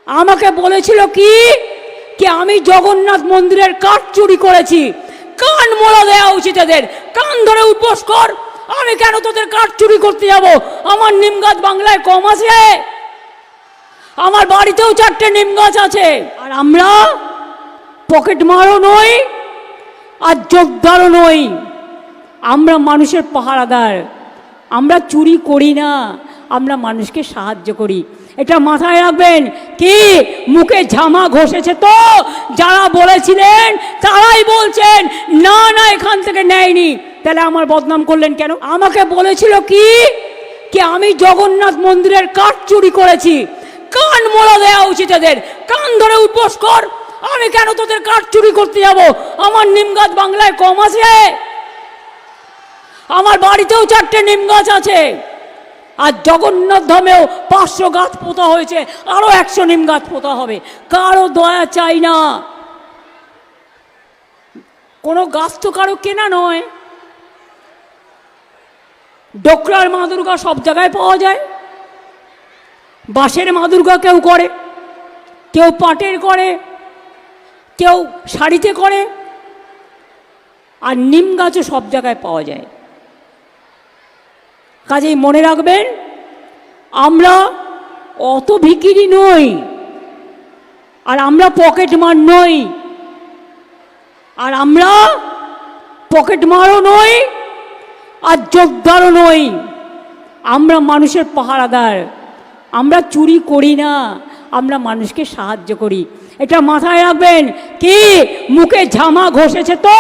আমাকে বলেছিল কি কি আমি জগন্নাথ মন্দিরের কাঠ চুরি করেছি। কান মোড়া দেওয়া উচিত এদের, কান ধরে উপোস কর। আমি কেন তোদের কাঠ চুরি করতে যাব? আমার নিম গাছ বাংলায় কম আছে? আমার বাড়িতেও 4টে নিম গাছ আছে। আর আমরা পকেট মারও নই আর যোগদারও নই, আমরা মানুষের পাহারাদার। আমরা চুরি করি না, আমরা মানুষকে সাহায্য করি। এটা মাথায় রাখবেন। কি মুখে ঝামা ঘষেছে তো যারা বলেছিলেন তারাই বলছেন না না এখান থেকে নেয়নি, তাহলে আমার বদনাম করলেন কেন? আমাকে বলেছিল কি কি আমি জগন্নাথ মন্দিরের কাঠ চুরি করেছি। কান মোড়া দেওয়া উচিত এদের, কান ধরে উপোস কর। আমি কেন তোদের কাঠ চুরি করতে যাব? আমার নিম গাছ বাংলায় কম আছে? আমার বাড়িতেও 4টে নিম গাছ আছে। আর জগন্নাথ ধামেও 500 গাছ পোতা হয়েছে, আরো 100 নিম গাছ পোতা হবে। কারো দয়া চাই না। কোনো গাছ তো কারো কেনা নয়। ডোকরার মা দুর্গা সব জায়গায় পাওয়া যায়। বাঁশের মা দুর্গা কেউ করে, কেউ পাটের করে, কেউ শাড়িতে করে, আর নিম গাছও সব জায়গায় পাওয়া যায়। কাজেই মনে রাখবেন, আমরা অত ভিখিরি নই, আর আমরা পকেট মার নই, আর আমরা পকেট মারও নই আর যোগদারও নই। আমরা মানুষের পাহারাদার। আমরা চুরি করি না, আমরা মানুষকে সাহায্য করি। এটা মাথায় রাখবেন। কি মুখে ঝামা ঘষেছে তো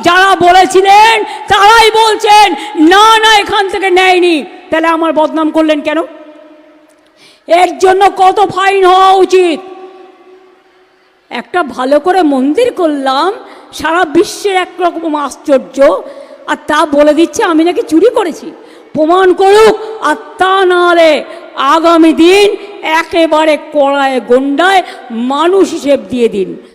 যারা বলেছিলেন তারাই বলছেন না না এখান থেকে নেয়নি, তাহলে আমার বদনাম করলেন কেন? এর জন্য কত ফাইন হওয়া উচিত। একটা ভালো করে মন্দির করলাম, সারা বিশ্বের একরকম আশ্চর্য, আর তা বলে দিচ্ছে আমি নাকি চুরি করেছি। প্রমাণ করুক, আর তা নাহলে আগামী দিন একেবারে কড়ায় গন্ডায় মানুষ হিসেব দিয়ে দিন।